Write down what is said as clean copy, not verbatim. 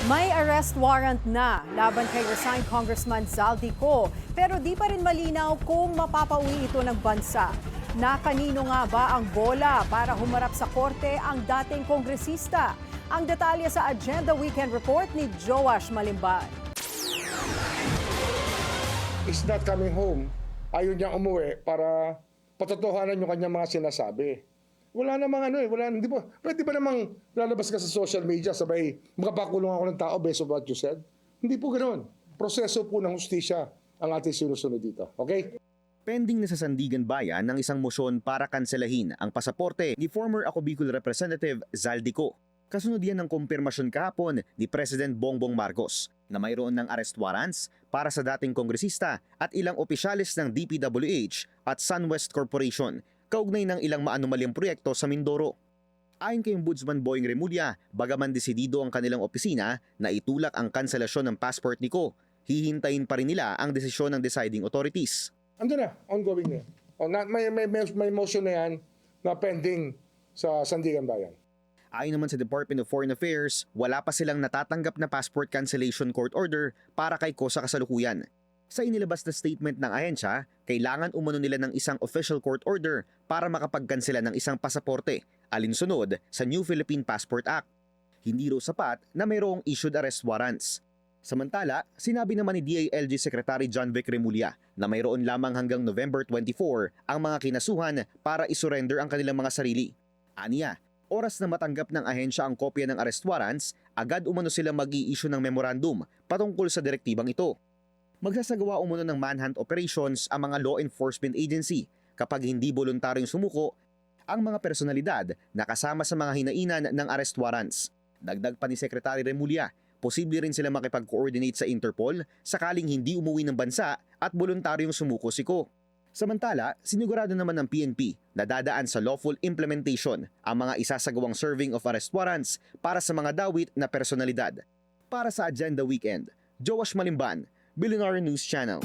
May arrest warrant na laban kay resigned Congressman Zaldico pero di pa rin malinaw kung mapapauwi ito ng bansa. Na kanino nga ba ang bola para humarap sa korte ang dating kongresista? Ang detalye sa Agenda Weekend Report ni Joash Malimban. Is not coming home. Ayaw niyang umuwi para patotohanan yung kanyang mga sinasabi. Wala namang hindi po. Pwede ba namang lalabas ka sa social media sabay makapakulong ako ng tao based on what you said? Hindi po ganoon. Proseso po ng hustisya ang ating sinusunod dito. Okay? Pending na sa Sandigan Bayan ng isang motion para kanselahin ang pasaporte ni former Ako Bicol Representative Zaldico. Kasunod yan ng kumpirmasyon kahapon ni President Bongbong Marcos na mayroon ng arrest warrants para sa dating kongresista at ilang opisyalis ng DPWH at SunWest Corporation kaugnay ng ilang maanumalyang proyekto sa Mindoro. Ayon kay Ombudsman Boying Remulla, bagaman desidido ang kanilang opisina na itulak ang kanselasyon ng passport ni Ko, hihintayin pa rin nila ang desisyon ng deciding authorities. Ando na, ongoing na. May motion na yan na pending sa Sandigan Bayan. Ayon naman sa Department of Foreign Affairs, wala pa silang natatanggap na passport cancellation court order para kay Ko sa kasalukuyan. Sa inilabas na statement ng ahensya, kailangan umano nila ng isang official court order para makapagkansela ng isang pasaporte, alinsunod sa New Philippine Passport Act. Hindi raw sapat na mayroong issued arrest warrants. Samantala, sinabi naman ni DILG Secretary John Vic Remulla na mayroon lamang hanggang November 24 ang mga kinasuhan para isurrender ang kanilang mga sarili. Aniya, oras na matanggap ng ahensya ang kopya ng arrest warrants, agad umano sila mag-i-issue ng memorandum patungkol sa direktibang ito. Magsasagawa umano ng manhunt operations ang mga law enforcement agency kapag hindi voluntaryong sumuko ang mga personalidad na kasama sa mga hinainan ng arrest warrants. Dagdag pa ni Secretary Remulla, posible rin sila makipag-coordinate sa Interpol sakaling hindi umuwi ng bansa at voluntaryong sumuko si Ko. Samantala, sinigurado naman ng PNP na dadaan sa lawful implementation ang mga isasagawang serving of arrest warrants para sa mga dawit na personalidad. Para sa Agenda Weekend, Joash Malimban, Billionaire News Channel.